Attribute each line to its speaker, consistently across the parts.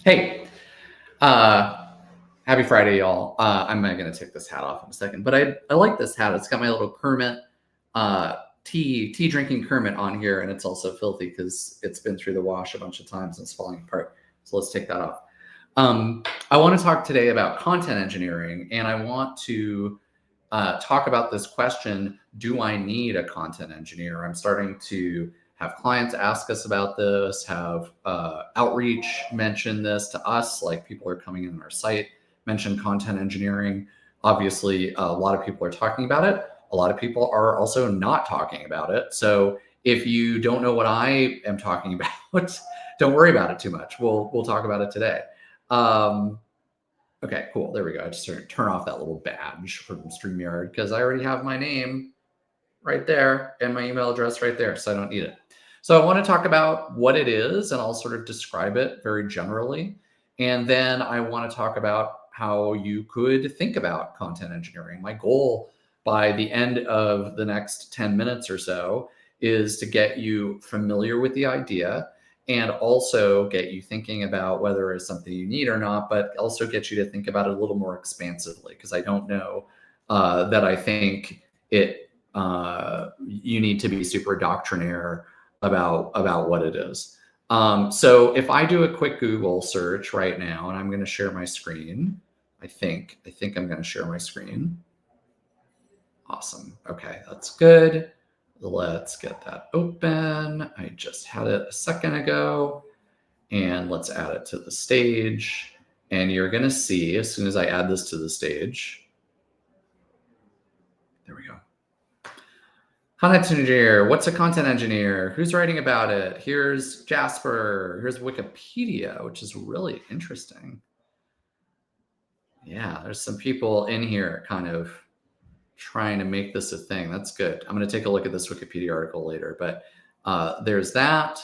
Speaker 1: Hey, uh, happy Friday, y'all. I'm going to take this hat off in a second, but I like this hat. It's got my little Kermit tea drinking Kermit on here, and it's also filthy because it's been through the wash a bunch of times and it's falling apart. So let's take that off. I want to talk today about content engineering, and I want to talk about this question: do I need a content engineer? I'm starting to have clients ask us about this, have outreach mention this to us, like people are coming in on our site, mention content engineering. Obviously, a lot of people are talking about it. A lot of people are also not talking about it. So if you don't know what I am talking about, don't worry about it too much. We'll talk about it today. Okay, cool. There we go. I just turn off that little badge from StreamYard because I already have my name right there and my email address right there, so I don't need it. So I want to talk about what it is, and I'll sort of describe it very generally. And then I want to talk about how you could think about content engineering. My goal by the end of the next 10 minutes or so is to get you familiar with the idea and also get you thinking about whether it's something you need or not, but also get you to think about it a little more expansively, because I don't know that I think you need to be super doctrinaire about what it is. So if I do a quick Google search right now, and I'm going to share my screen, I think I'm going to share my screen. Awesome. Okay, that's good. Let's get that open. I just had it a second ago, and let's add it to the stage. And you're going to see as soon as I add this to the stage, there we go. Content engineer. What's a content engineer? Who's writing about it? Here's Jasper. Here's Wikipedia, which is really interesting. Yeah, there's some people in here kind of trying to make this a thing. That's good. I'm going to take a look at this Wikipedia article later, but there's that.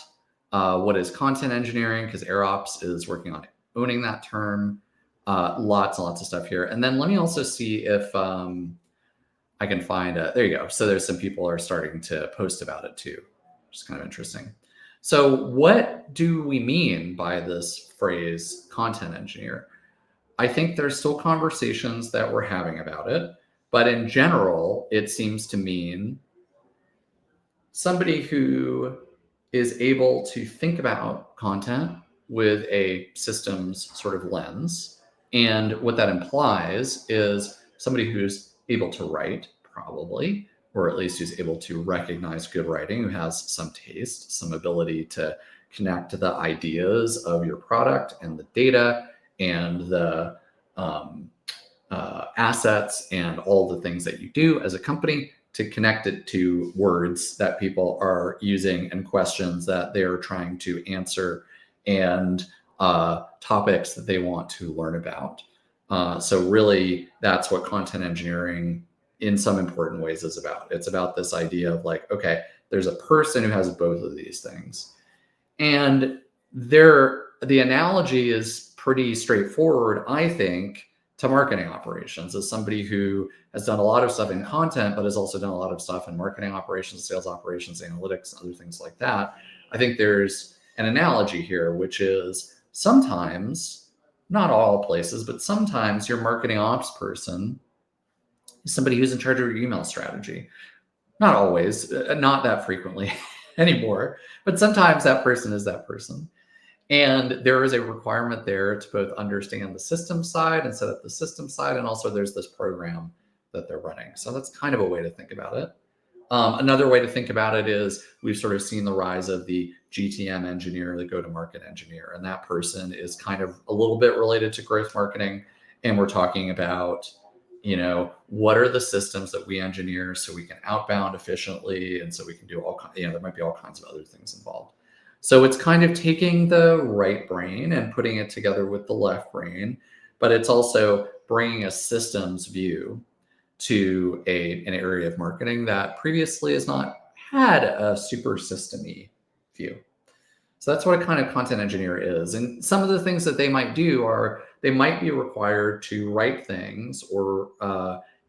Speaker 1: What is content engineering? Because AirOps is working on owning that term. Lots and lots of stuff here. And then let me also see if I can find there you go. So there's some people are starting to post about it too, which is kind of interesting. So what do we mean by this phrase content engineer? I think there's still conversations that we're having about it, but in general, it seems to mean somebody who is able to think about content with a systems sort of lens. And what that implies is somebody who's able to write, probably, or at least who's able to recognize good writing, who has some taste, some ability to connect to the ideas of your product and the data and the assets and all the things that you do as a company, to connect it to words that people are using and questions that they're trying to answer and topics that they want to learn about. So really, that's what content engineering in some important ways is about. It's about this idea of like, okay, there's a person who has both of these things. And the analogy is pretty straightforward, I think, to marketing operations. As somebody who has done a lot of stuff in content, but has also done a lot of stuff in marketing operations, sales operations, analytics, other things like that, I think there's an analogy here, which is sometimes, not all places, but sometimes your marketing ops person is somebody who's in charge of your email strategy. Not always, not that frequently anymore, but sometimes that person is that person. And there is a requirement there to both understand the system side and set up the system side. And also there's this program that they're running. So that's kind of a way to think about it. Another way to think about it is we've sort of seen the rise of the GTM engineer, the go-to-market engineer. And that person is kind of a little bit related to growth marketing. And we're talking about, what are the systems that we engineer so we can outbound efficiently, and so we can do all kinds, there might be all kinds of other things involved. So it's kind of taking the right brain and putting it together with the left brain, but it's also bringing a systems view to an area of marketing that previously has not had a super system-y view. So that's what a kind of content engineer is. And some of the things that they might do are they might be required to write things or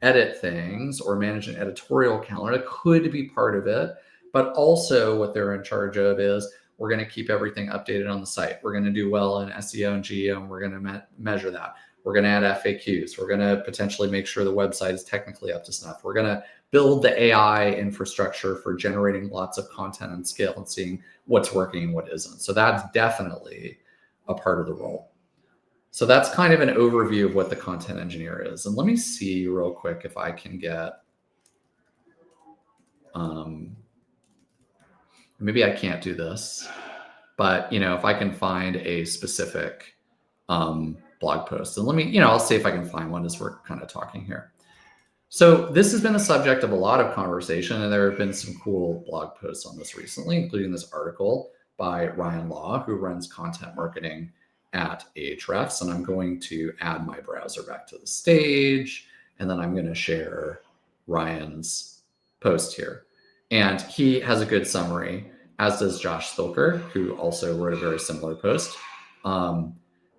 Speaker 1: edit things or manage an editorial calendar. It could be part of it. But also what they're in charge of is We're going to keep everything updated on the site. We're going to do well in SEO and GEO, and we're going to measure that. We're going to add FAQs. We're going to potentially make sure the website is technically up to snuff. We're going to build the AI infrastructure for generating lots of content and scale and seeing what's working and what isn't. So that's definitely a part of the role. So that's kind of an overview of what the content engineer is. And let me see real quick if I can get, maybe I can't do this, but if I can find a specific blog post, and let me, I'll see if I can find one as we're kind of talking here. So this has been a subject of a lot of conversation, and there have been some cool blog posts on this recently, including this article by Ryan Law, who runs content marketing at Ahrefs. And I'm going to add my browser back to the stage, and then I'm going to share Ryan's post here. And he has a good summary, as does Josh Spilker, who also wrote a very similar post,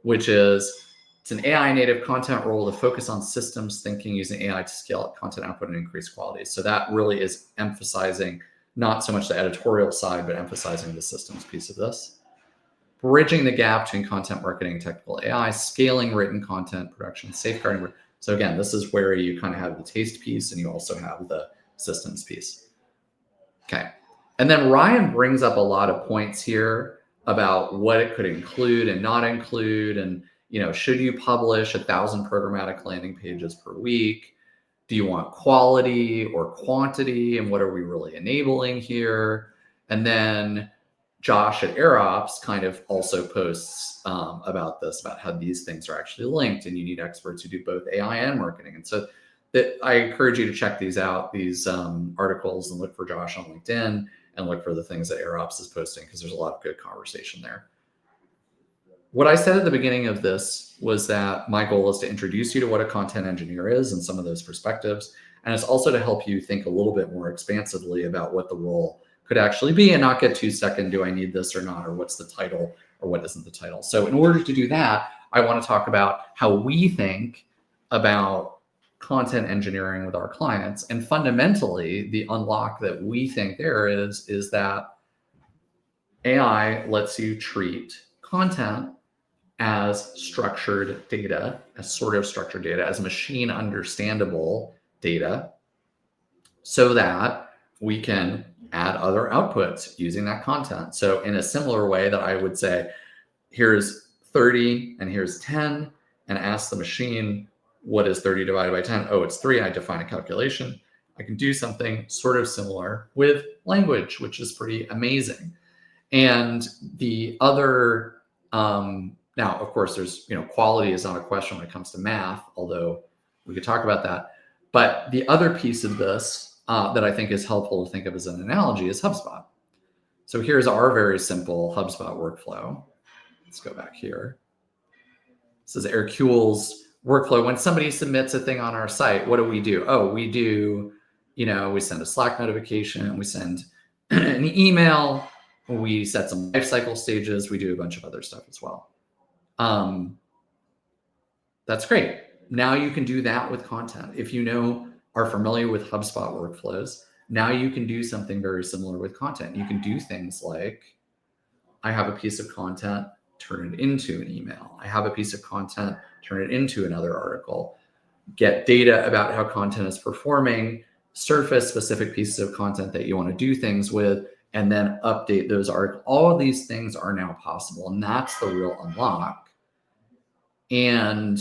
Speaker 1: which is, it's an AI native content role to focus on systems thinking using AI to scale up content output and increase quality. So that really is emphasizing not so much the editorial side, but emphasizing the systems piece of this. Bridging the gap between content marketing and technical AI, scaling written content production, safeguarding. So again, this is where you kind of have the taste piece and you also have the systems piece. Okay. And then Ryan brings up a lot of points here about what it could include and not include. And, should you publish 1,000 programmatic landing pages per week? Do you want quality or quantity? And what are we really enabling here? And then Josh at AirOps kind of also posts about this, about how these things are actually linked, and you need experts who do both AI and marketing. And so I encourage you to check these out, these articles, and look for Josh on LinkedIn and look for the things that AirOps is posting, because there's a lot of good conversation there. What I said at the beginning of this was that my goal is to introduce you to what a content engineer is and some of those perspectives. And it's also to help you think a little bit more expansively about what the role could actually be, and not get too stuck in, do I need this or not, or what's the title or what isn't the title. So in order to do that, I want to talk about how we think about content engineering with our clients. And fundamentally, the unlock that we think there is that AI lets you treat content as structured data, as sort of structured data, as machine understandable data, so that we can add other outputs using that content. So in a similar way that I would say, here's 30 and here's 10, and ask the machine, what is 30 divided by 10? Oh, it's 3. I define a calculation. I can do something sort of similar with language, which is pretty amazing. And the other, now, of course, there's, quality is not a question when it comes to math, although we could talk about that. But the other piece of this that I think is helpful to think of as an analogy is HubSpot. So here's our very simple HubSpot workflow. Let's go back here. This is Aircule's workflow. When somebody submits a thing on our site, what do? Oh, we do, we send a Slack notification, we send an email, we set some lifecycle stages, we do a bunch of other stuff as well. That's great. Now you can do that with content. If you are familiar with HubSpot workflows, now you can do something very similar with content. You can do things like, I have a piece of content, turn it into an email. I have a piece of content, turn it into another article. Get data about how content is performing, surface specific pieces of content that you want to do things with, and then update those articles. All of these things are now possible, and that's the real unlock. And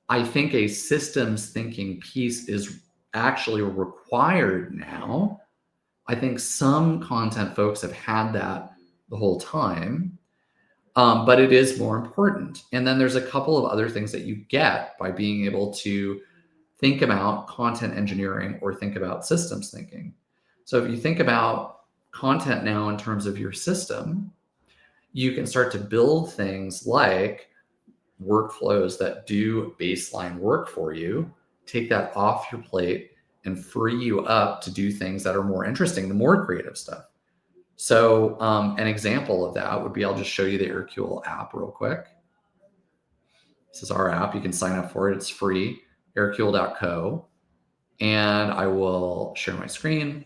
Speaker 1: I think a systems thinking piece is actually required now. I think some content folks have had that the whole time, but it is more important. And then there's a couple of other things that you get by being able to think about content engineering or think about systems thinking. So if you think about content now in terms of your system, you can start to build things like workflows that do baseline work for you, take that off your plate, and free you up to do things that are more interesting, the more creative stuff. So an example of that would be, I'll just show you the Ércule app real quick. This is our app. You can sign up for it. It's free, ércule.co. And I will share my screen.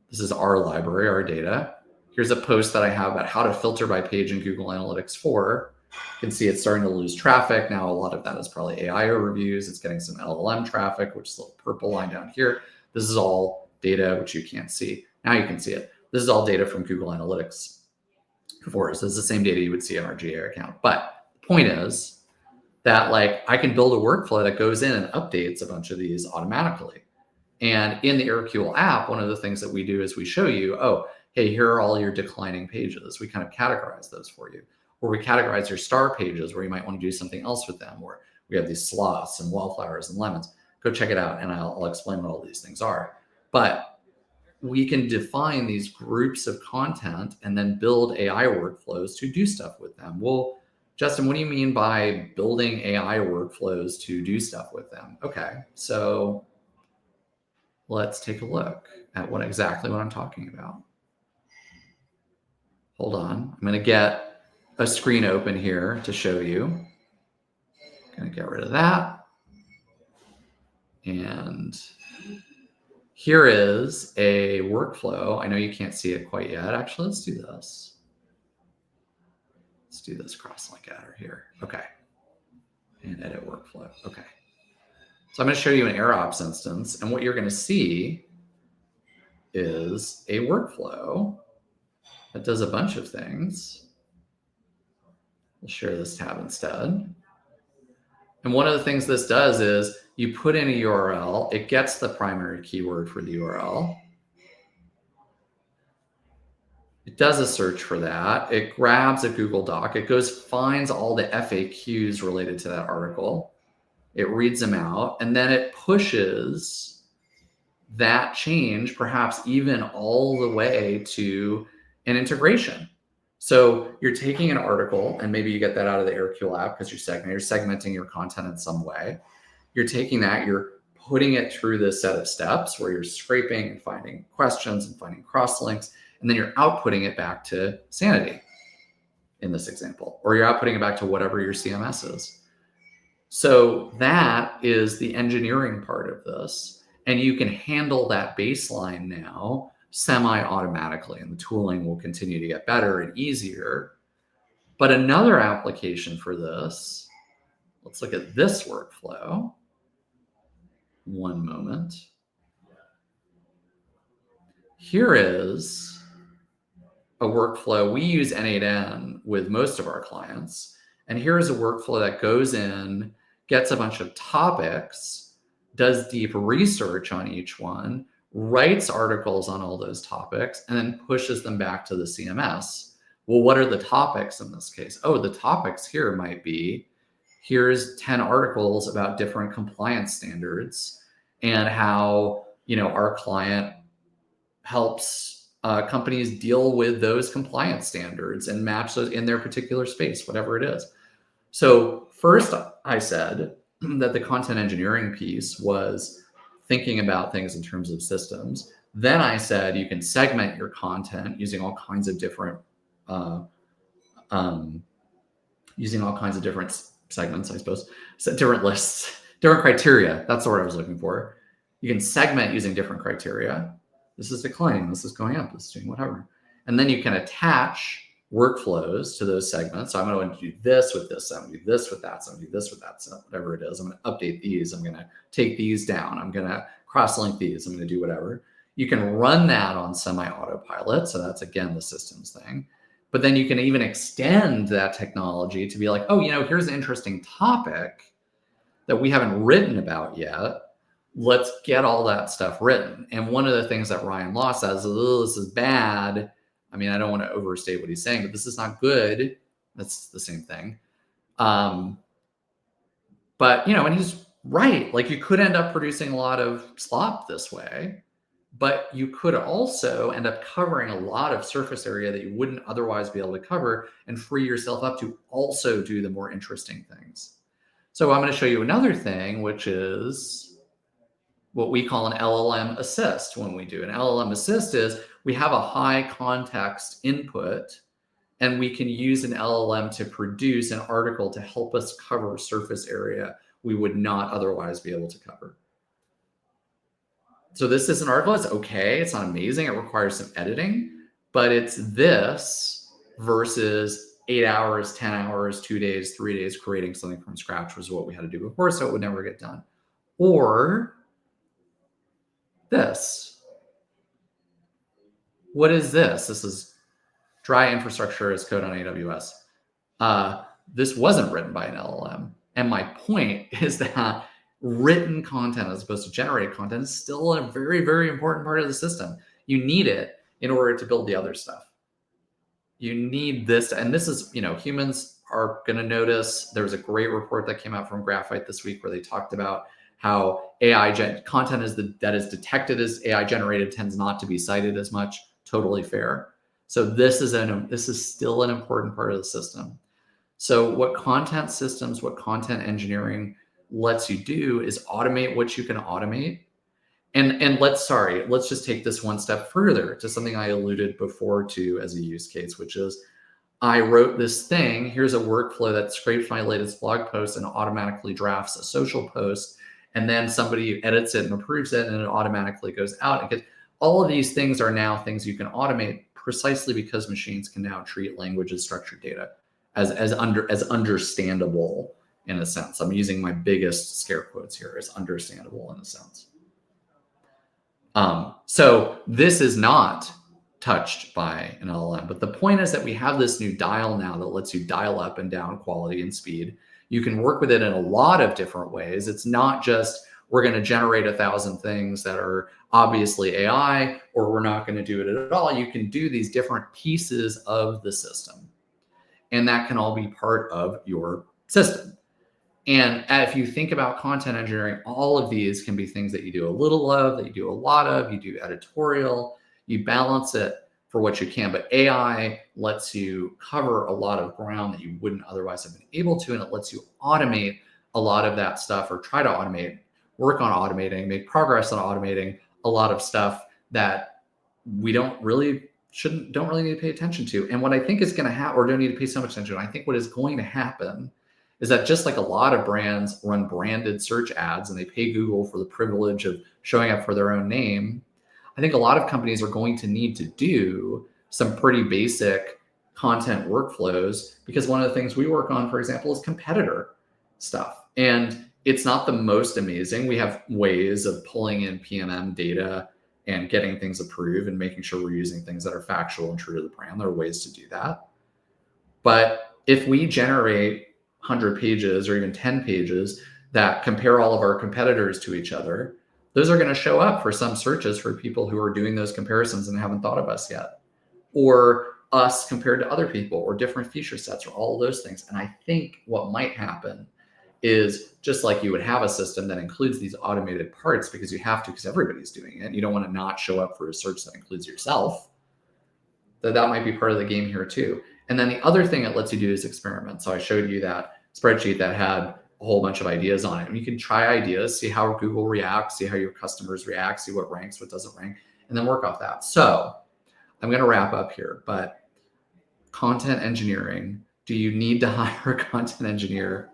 Speaker 1: This is our library, our data. Here's a post that I have about how to filter by page in Google Analytics 4. You can see it's starting to lose traffic. Now, a lot of that is probably AI overviews. It's getting some LLM traffic, which is the purple line down here. This is all data, which you can't see. Now you can see it. This is all data from Google Analytics 4. So it's the same data you would see on our GA account. But the point is that like I can build a workflow that goes in and updates a bunch of these automatically. And in the ércule app, one of the things that we do is we show you, oh, hey, here are all your declining pages. We kind of categorize those for you. Or we categorize your star pages where you might want to do something else with them. Or we have these sloths and wallflowers and lemons. Go check it out, and I'll explain what all these things are. But we can define these groups of content and then build AI workflows to do stuff with them. Well, Justin, what do you mean by building AI workflows to do stuff with them? Okay, so let's take a look at exactly what I'm talking about. Hold on. I'm going to get a screen open here to show you. I'm going to get rid of that. And here is a workflow. I know you can't see it quite yet. Actually, let's do this. Let's do this cross-link adder here. Okay. And edit workflow. Okay. So I'm going to show you an AirOps instance. And what you're going to see is a workflow that does a bunch of things. We'll share this tab instead. And one of the things this does is you put in a URL, it gets the primary keyword for the URL. It does a search for that. It grabs a Google Doc. It goes, finds all the FAQs related to that article. It reads them out, and then it pushes that change, perhaps even all the way to an integration. So you're taking an article, and maybe you get that out of the ércule app because you're segmenting your content in some way. You're taking that, you're putting it through this set of steps where you're scraping and finding questions and finding crosslinks, and then you're outputting it back to Sanity in this example, or you're outputting it back to whatever your CMS is. So that is the engineering part of this. And you can handle that baseline now semi-automatically, and the tooling will continue to get better and easier. But another application for this, let's look at this workflow. One moment. Here is a workflow. We use N8N with most of our clients. And here's a workflow that goes in, gets a bunch of topics, does deep research on each one, writes articles on all those topics, and then pushes them back to the CMS. Well, what are the topics in this case? Oh, the topics here might be, here's 10 articles about different compliance standards and how, our client helps companies deal with those compliance standards and match those in their particular space, whatever it is. So first I said that the content engineering piece was thinking about things in terms of systems. Then I said you can segment your content using all kinds of different segments, I suppose, so different lists, different criteria. That's the word I was looking for. You can segment using different criteria. This is declining, this is going up, this is doing whatever. And then you can attach workflows to those segments. So I'm going to do this with this, I'm going to do this with that, so I'm going to do this with that, so whatever it is. I'm going to update these, I'm going to take these down, I'm going to cross-link these, I'm going to do whatever. You can run that on semi-autopilot. So that's, again, the systems thing. But then you can even extend that technology to be like, oh, here's an interesting topic that we haven't written about yet. Let's get all that stuff written. And one of the things that Ryan Law says, oh, this is bad. I mean, I don't want to overstate what he's saying, but this is not good. That's the same thing. But, and he's right. Like, you could end up producing a lot of slop this way, but you could also end up covering a lot of surface area that you wouldn't otherwise be able to cover and free yourself up to also do the more interesting things. So I'm going to show you another thing, which is what we call an LLM assist. When we do an LLM assist is we have a high context input, and we can use an LLM to produce an article to help us cover surface area we would not otherwise be able to cover. So this is an article. It's okay. It's not amazing. It requires some editing, but it's this versus 8 hours, 10 hours, 2 days, 3 days creating something from scratch was what we had to do before, so it would never get done. Or this. What is this? This is dry infrastructure as code on AWS. This wasn't written by an LLM. And my point is that written content as opposed to generated content is still a very, very important part of the system. You need it in order to build the other stuff. You need this, and this is, humans are going to notice. There was a great report that came out from Graphite this week where they talked about how content that is detected as AI generated tends not to be cited as much. Totally fair. So this is still an important part of the system. So what content engineering lets you do is automate what you can automate. And let's just take this one step further to something I alluded before to as a use case, which is I wrote this thing. Here's a workflow that scrapes my latest blog post and automatically drafts a social post. And then somebody edits it and approves it, and it automatically goes out. All of these things are now things you can automate precisely because machines can now treat language as structured data as understandable in a sense. I'm using my biggest scare quotes here as understandable in a sense. So this is not touched by an LLM, but the point is that we have this new dial now that lets you dial up and down quality and speed. You can work with it in a lot of different ways. It's not just we're going to generate 1,000 things that are obviously AI, or we're not going to do it at all. You can do these different pieces of the system, and that can all be part of your system. And if you think about content engineering, all of these can be things that you do a little of, that you do a lot of, you do editorial, you balance it for what you can. But AI lets you cover a lot of ground that you wouldn't otherwise have been able to, and it lets you automate a lot of that stuff, or try to automate, work on automating, make progress on automating a lot of stuff that we don't really need to pay attention to. And what I think is going to happen, or don't need to pay so much attention to, I think what is going to happen is that just like a lot of brands run branded search ads and they pay Google for the privilege of showing up for their own name, I think a lot of companies are going to need to do some pretty basic content workflows, because one of the things we work on, for example, is competitor stuff. And it's not the most amazing. We have ways of pulling in PMM data and getting things approved and making sure we're using things that are factual and true to the brand. There are ways to do that. But if we generate 100 pages or even 10 pages that compare all of our competitors to each other, those are going to show up for some searches for people who are doing those comparisons and haven't thought of us yet, or us compared to other people, or different feature sets, or all of those things. And I think what might happen is, just like you would have a system that includes these automated parts because you have to, because everybody's doing it. You don't want to not show up for a search that includes yourself. That might be part of the game here too. And then the other thing it lets you do is experiment. So I showed you that spreadsheet that had a whole bunch of ideas on it. And you can try ideas, see how Google reacts, see how your customers react, see what ranks, what doesn't rank, and then work off that. So I'm going to wrap up here, but content engineering, do you need to hire a content engineer?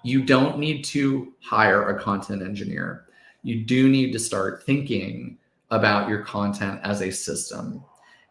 Speaker 1: You don't need to hire a content engineer. You do need to start thinking about your content as a system.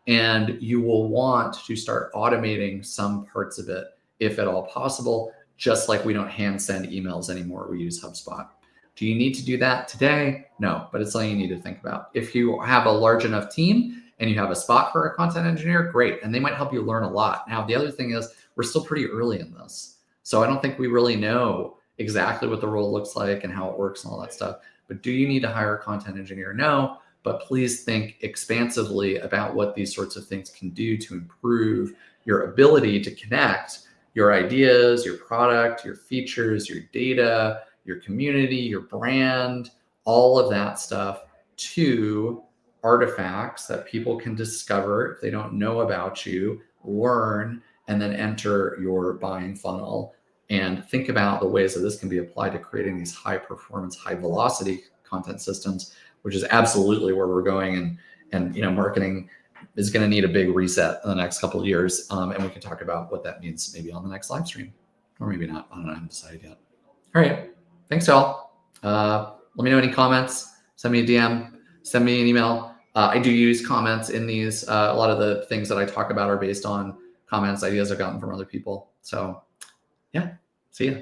Speaker 1: And you will want to start automating some parts of it, if at all possible, just like we don't hand send emails anymore. We use HubSpot. Do you need to do that today? No, but it's something you need to think about. If you have a large enough team and you have a spot for a content engineer, great. And they might help you learn a lot. Now, the other thing is we're still pretty early in this. So I don't think we really know exactly what the role looks like and how it works and all that stuff. But do you need to hire a content engineer? No. But please think expansively about what these sorts of things can do to improve your ability to connect your ideas, your product, your features, your data, your community, your brand, all of that stuff to artifacts that people can discover if they don't know about you, learn, and then enter your buying funnel. And think about the ways that this can be applied to creating these high performance, high velocity content systems, which is absolutely where we're going. And marketing is going to need a big reset in the next couple of years. And we can talk about what that means maybe on the next live stream, or maybe not. I don't know. I haven't decided yet. All right. Thanks, y'all. Let me know any comments. Send me a DM. Send me an email. I do use comments in these. A lot of the things that I talk about are based on comments, ideas I've gotten from other people. So yeah, see ya.